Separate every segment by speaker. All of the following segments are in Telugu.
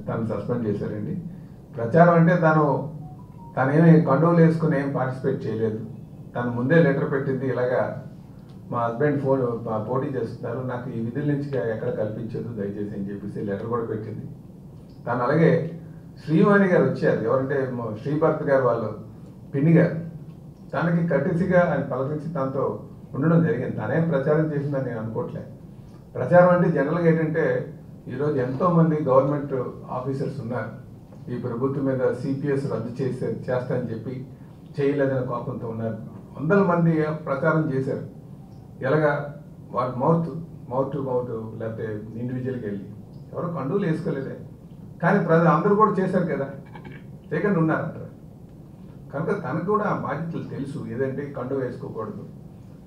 Speaker 1: తను సస్పెండ్ చేశారండి. ప్రచారం అంటే తనేమి కండోలు వేసుకుని ఏం పార్టిసిపేట్ చేయలేదు. తను ముందే లెటర్ పెట్టింది, ఇలాగా మా హస్బెండ్ పోటీ చేస్తున్నారు, నాకు ఈ విధుల నుంచి ఎక్కడ కల్పించదు దయచేసి అని చెప్పేసి లెటర్ కూడా పెట్టింది. తను అలాగే శ్రీవాణి గారు వచ్చారు, ఎవరంటే శ్రీభర్త్ గారు వాళ్ళు పిన్ని గారు, తనకి కటిసిగా ఆయన పలకరించి తనతో ఉండడం జరిగింది. తనేం ప్రచారం చేసిందని నేను అనుకోవట్లే. ప్రచారం అంటే జనరల్గా ఏంటంటే ఈరోజు ఎంతోమంది గవర్నమెంట్ ఆఫీసర్స్ ఉన్నారు, ఈ ప్రభుత్వం మీద సిపిఎస్ రద్దు చేస్తానని చెప్పి చేయలేదని కోపంతో ఉన్నారు. వందల మంది ప్రచారం చేశారు, ఎలాగా వాళ్ళ మౌత్ టు మౌత్ లేకపోతే ఇండివిజువల్కి వెళ్ళి ఎవరు కండువులు వేసుకోలేదే, కానీ ప్రజలు అందరూ కూడా చేశారు కదా, చేయకుండా ఉన్నారంటారు. కనుక తనకు కూడా ఆ బాధ్యతలు తెలుసు, ఏదంటే కండువ వేసుకోకూడదు,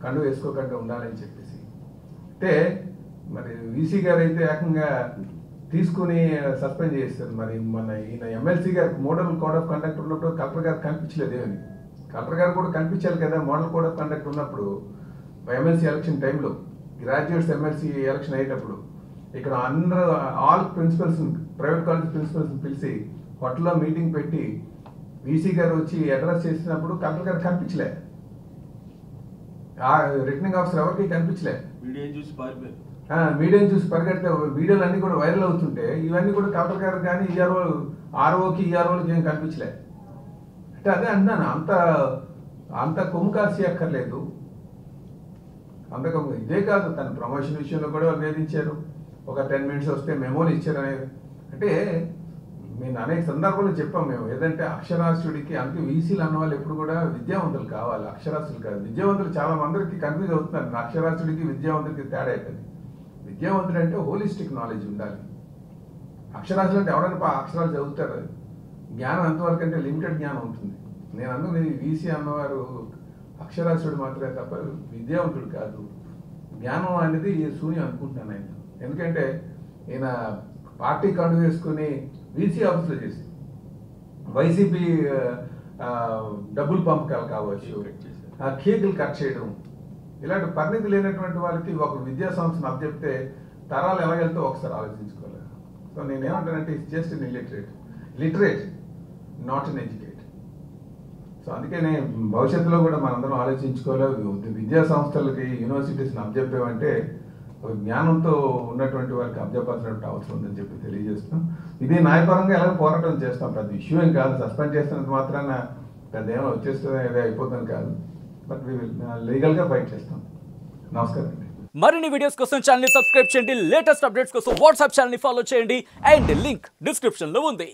Speaker 1: కండువ వేసుకోకుండా ఉండాలని చెప్పేసి. అంటే మరి వీసీ గారు అయితే ఏకంగా తీసుకుని సస్పెండ్ చేస్తారు. మరి మన ఈయన ఎమ్మెల్సీ గారికి మోడల్ కోడ్ ఆఫ్ కండక్ట్ ఉన్నప్పుడు కలెక్టర్ గారు కనిపించలేదు ఏమని, కలెక్టర్ గారు కూడా కనిపించాలి కదా మోడల్ కోడ్ ఆఫ్ కండక్ట్ ఉన్నప్పుడు. ఎమ్మెల్సీ ఎలక్షన్ టైంలో గ్రాడ్యుయేట్స్ ఎమ్మెల్సీ ఎలక్షన్ అయ్యేటప్పుడు ఇక్కడ అందరూ ఆల్ ప్రిన్సిపల్స్ ప్రైవేట్ కాలేజ్ ప్రిన్సిపల్స్ని పిలిచి హోటల్లో మీటింగ్ పెట్టి వీసీ గారు వచ్చి అడ్రస్ చేసినప్పుడు కలెక్టర్ గారు కనిపించలే, రిటర్నింగ్ ఆఫీసర్ ఎవరికి కనిపించలే. మీడియాని చూసి పరిగెడితే వీడియోలు అన్నీ కూడా వైరల్ అవుతుంటే ఇవన్నీ కూడా కలెక్టర్ గారు కానీ ఆర్ఓకి ఈఆర్ఓలకి ఏం కనిపించలే. అంటే అదే అంటున్నాను, అంత కొమ్ము కాసి అక్కర్లేదు. అంతకు ఇదే కాదు, తన ప్రమోషన్ విషయంలో కూడా వాళ్ళు వేధించారు. ఒక 10 minutes వస్తే మెమోలు ఇచ్చారు అనేది. అంటే నేను అనేక సందర్భాల్లో చెప్పాం మేము, ఏదంటే అక్షరాస్యుడికి, అందుకే వీసీలు అన్న వాళ్ళు ఎప్పుడు కూడా విద్యావంతులు కావాలి, అక్షరాస్యులు కాదు. విద్యావంతులు చాలా మందికి కన్ఫ్యూజ్ అవుతున్నారు, అక్షరాస్యుడికి విద్యావంతుడికి తేడా అవుతుంది. విద్యావంతుడు అంటే హోలిస్టిక్ నాలెడ్జ్ ఉండాలి. అక్షరాస్యులు అంటే ఎవరైనా అక్షరాలు చదువుతారు, జ్ఞానం ఎంతవరకు అంటే లిమిటెడ్ జ్ఞానం ఉంటుంది. నేను అందుకు వీసీ అన్నవారు అక్షరాస్యుడు మాత్రమే తప్ప విద్యావంతుడు కాదు. జ్ఞానం అనేది శూన్యం అనుకుంటున్నాను ఆయన. ఎందుకంటే ఈయన పార్టీ కండు వేసుకుని వీసీ ఆఫీసులో చేసి వైసీపీ డబ్బులు పంపకాలు కావచ్చు, కేకులు కట్ చేయడం, ఇలాంటి పరిణితి లేనటువంటి వాళ్ళకి ఒక విద్యా సంస్థను అప్పచెప్తే తరాలు ఎలాగెళ్తే ఒకసారి ఆలోచించుకోవాలి. సో నేనేమంటానంటే it's just in literate not in educate. So అందుకనే భవిష్యత్తులో కూడా మనందరం ఆలోచించుకోవాలి. విద్యా సంస్థలకి యూనివర్సిటీస్ని అప్పచెప్పామంటే జ్ఞానంతో ఉన్నటువంటి వారికి అప్పచెప్పాల్సినటువంటి అవసరం ఉందని చెప్పి తెలియజేస్తాం. ఇది న్యాయపరంగా ఎలా పోరాటం చేస్తాం, పెద్ద ఇష్యూ ఏం కాదు. సస్పెండ్ చేస్తున్నంత మాత్రాన పెద్ద ఏమో వచ్చేస్తుంది ఏదో అయిపోతుంది కాదు, బట్ లీగల్గా ఫైట్ చేస్తాం. నమస్కారం అండి.
Speaker 2: మరిన్ని వీడియోస్ కోసం ఛానల్ ని సబ్స్క్రైబ్ చేయండి, లేటెస్ట్ అప్డేట్స్ కోసం వాట్సాప్ ఛానల్ ని ఫాలో చేయండి, అండ్ లింక్ డిస్క్రిప్షన్ లో ఉంది.